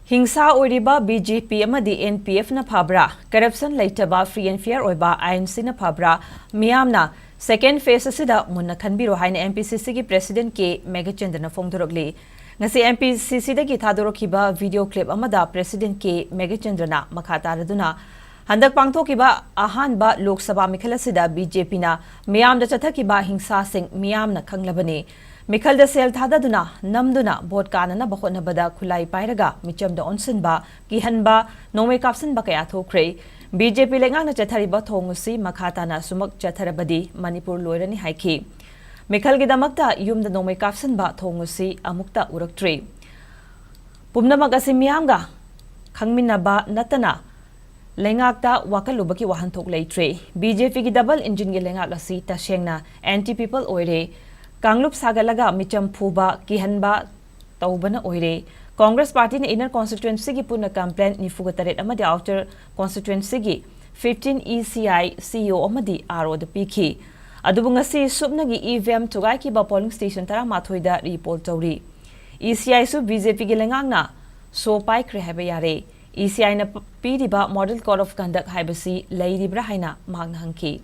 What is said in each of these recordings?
Hingsa oiriba BJP amadi NPF na phabra corruption leitaba free and fair oiba INC na phabra miyamna second phase asida munna khanbiro haina MPCC ki president K Meghachandra na fongdorakli ngasi MPCC dagi thadorokhiba video clip amada president K Meghachandra na makhata raduna handak pangthokiba ahanba lok sabha mikhal asida BJP na miyamda chathakiba hingsa sing miyamna khanglabani mikhal da sel thadaduna namduna bot kanana bakhona bada khulai pairaga michamda onsinba kihanba nome kapsinba kaya thokre BJP lengang na chathariba thongusi makhata na sumak chatharabadi Manipur loirani haiki mikhal gidamakta yumda nome kapsinba thongusi amukta uraktre pumnamak asimyamga khangminaba natana lengakta wakalubaki wahanthok leitre BJP gi double engine gi lengak asi tashengna anti people oire Kanglup sagalaga micham phuba kihanba taubana oire Congress party na inner constituency gi puna campaign nifugataret amadi outer constituency gi 15 ECI CEO amadi RO da pikhi adubu ngasi subna gi EVM tugai ki ba polling station tara mathoi da report tawri ECI su BJP gi lengangna so pai kre haba yare ECI na piriba model code of conduct haibasi lairibra haina magna hangki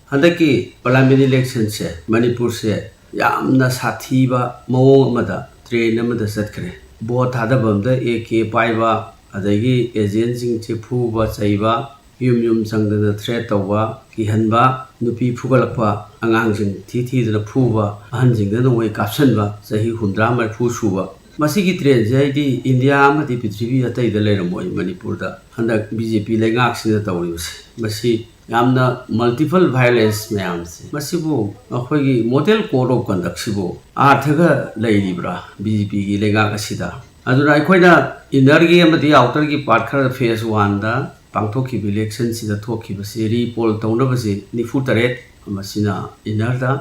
Handaki parliament election se Manipur se yamna sathiba mawong amada train amada satkre vote thadabamda AK paiba adagi agent sing che phuba chaiba yum sangdana threat tawba kihanba nupi phugalakpa angang sing thi dana phuba ahan sing dana wai kapsanba sahi 100 phu suba masigi train jaidi India amadi prithvi atai da leiramoi Manipur da handak BJP lengak sina tawribase masi yamna multiple violence mayams masibu akhoi model code of conduct sibu arthaga leiribra BJP gi lengak asida aduna aikoina inner gi amadi outer gi part khara phase 1 da pangthokhi election sida thokhi base repoll tawna base nifu taret masina inner da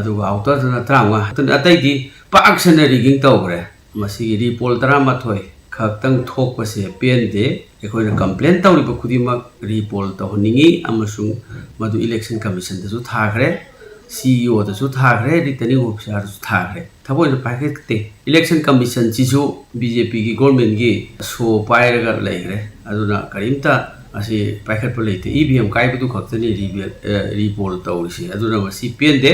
aduga outer da tranga tun atai di pak sena rigging tawgre masigi repoll tarama thoi khaktang thokpase pende ekhoi na complain tawriba khudima repoll tawningi amasung madu election commission da su thagre CEO da su thagre returning officer su thagre thabo na packet te election commission chi su BJP gi government gi so pairaga leigre aduna karimta asi packet polite EVM kai bu khaktani repoll tawrisi aduna masi pende